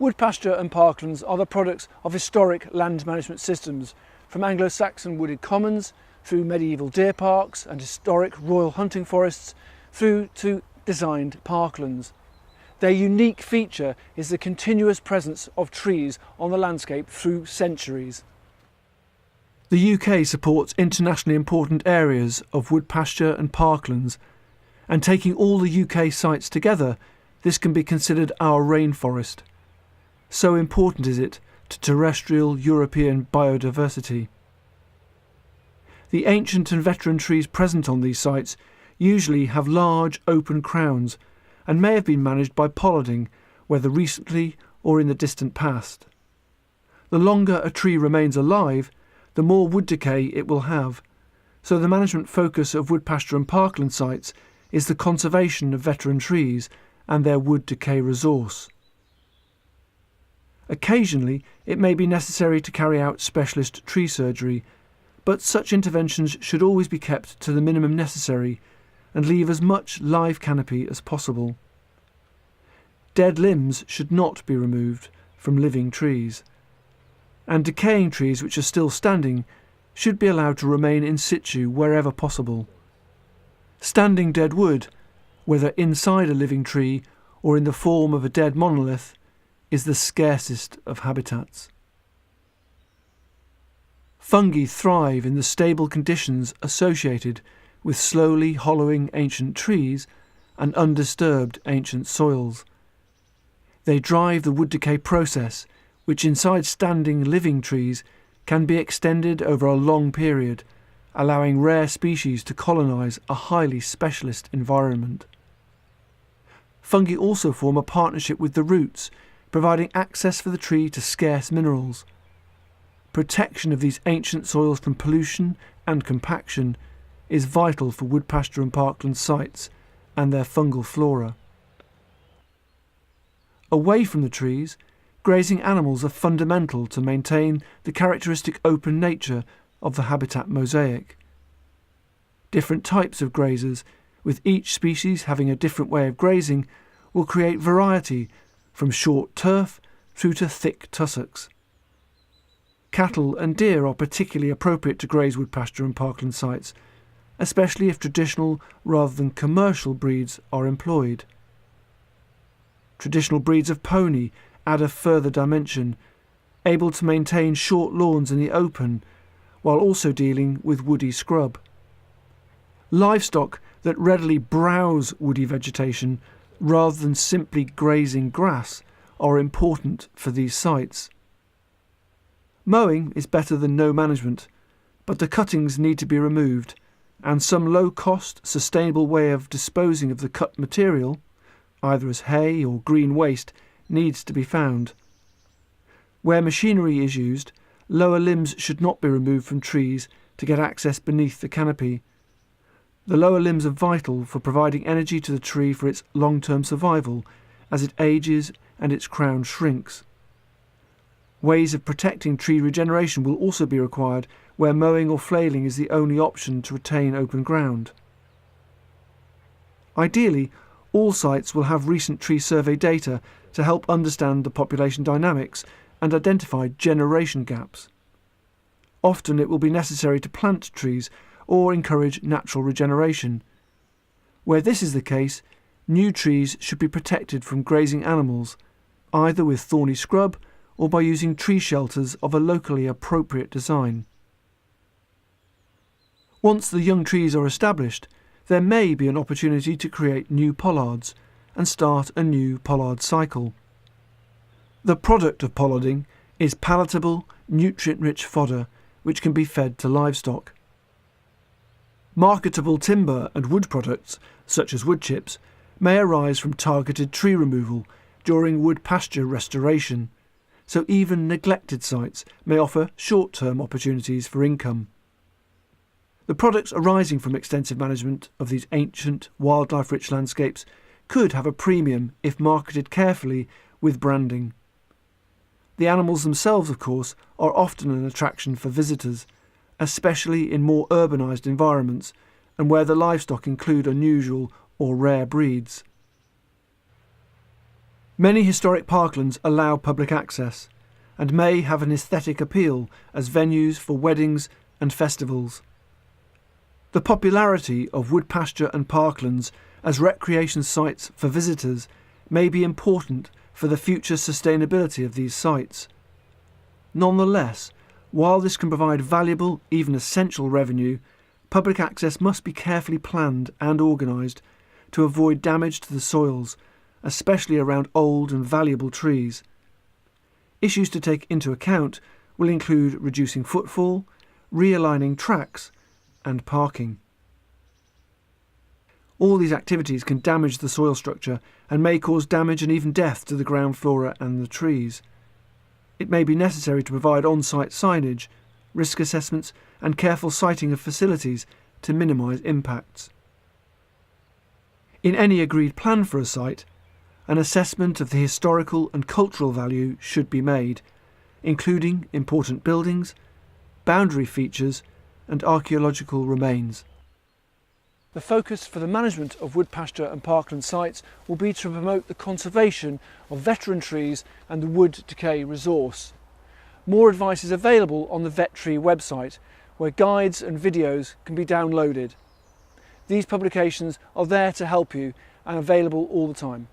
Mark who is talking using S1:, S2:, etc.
S1: Wood pasture and parklands are the products of historic land management systems, from Anglo-Saxon wooded commons, through medieval deer parks and historic royal hunting forests, through to designed parklands. Their unique feature is the continuous presence of trees on the landscape through centuries. The UK supports internationally important areas of wood pasture and parklands, and taking all the UK sites together, this can be considered our rainforest. So important is it to terrestrial European biodiversity. The ancient and veteran trees present on these sites usually have large open crowns and may have been managed by pollarding, whether recently or in the distant past. The longer a tree remains alive, the more wood decay it will have, so the management focus of wood pasture and parkland sites is the conservation of veteran trees and their wood decay resource. Occasionally, it may be necessary to carry out specialist tree surgery, but such interventions should always be kept to the minimum necessary and leave as much live canopy as possible. Dead limbs should not be removed from living trees, and decaying trees which are still standing should be allowed to remain in situ wherever possible. Standing dead wood, whether inside a living tree or in the form of a dead monolith, is the scarcest of habitats. Fungi thrive in the stable conditions associated with slowly hollowing ancient trees and undisturbed ancient soils. They drive the wood decay process, which inside standing living trees can be extended over a long period, allowing rare species to colonise a highly specialist environment. Fungi also form a partnership with the roots, providing access for the tree to scarce minerals. Protection of these ancient soils from pollution and compaction is vital for wood pasture and parkland sites and their fungal flora. Away from the trees, grazing animals are fundamental to maintain the characteristic open nature of the habitat mosaic. Different types of grazers, with each species having a different way of grazing, will create variety from short turf through to thick tussocks. Cattle and deer are particularly appropriate to graze wood pasture and parkland sites, especially if traditional rather than commercial breeds are employed. Traditional breeds of pony add a further dimension, able to maintain short lawns in the open while also dealing with woody scrub. Livestock that readily browse woody vegetation rather than simply grazing grass are important for these sites. Mowing is better than no management, but the cuttings need to be removed, and some low-cost, sustainable way of disposing of the cut material, either as hay or green waste, needs to be found. Where machinery is used, lower limbs should not be removed from trees to get access beneath the canopy. The lower limbs are vital for providing energy to the tree for its long-term survival as it ages and its crown shrinks. Ways of protecting tree regeneration will also be required where mowing or flailing is the only option to retain open ground. Ideally, all sites will have recent tree survey data to help understand the population dynamics and identify generation gaps. Often it will be necessary to plant trees or encourage natural regeneration. Where this is the case, new trees should be protected from grazing animals, either with thorny scrub or by using tree shelters of a locally appropriate design. Once the young trees are established, there may be an opportunity to create new pollards and start a new pollard cycle. The product of pollarding is palatable, nutrient-rich fodder which can be fed to livestock. Marketable timber and wood products, such as wood chips, may arise from targeted tree removal during wood pasture restoration, so even neglected sites may offer short-term opportunities for income. The products arising from extensive management of these ancient, wildlife-rich landscapes could have a premium if marketed carefully with branding. The animals themselves, of course, are often an attraction for visitors, especially in more urbanised environments and where the livestock include unusual or rare breeds. Many historic parklands allow public access and may have an aesthetic appeal as venues for weddings and festivals. The popularity of wood pasture and parklands as recreation sites for visitors may be important for the future sustainability of these sites. Nonetheless, while this can provide valuable, even essential revenue, public access must be carefully planned and organised to avoid damage to the soils, especially around old and valuable trees. Issues to take into account will include reducing footfall, realigning tracks, and parking. All these activities can damage the soil structure and may cause damage and even death to the ground flora and the trees. It may be necessary to provide on-site signage, risk assessments and careful siting of facilities to minimise impacts. In any agreed plan for a site, an assessment of the historical and cultural value should be made, including important buildings, boundary features and archaeological remains. The focus for the management of wood pasture and parkland sites will be to promote the conservation of veteran trees and the wood decay resource. More advice is available on the Vet Tree website, where guides and videos can be downloaded. These publications are there to help you and available all the time.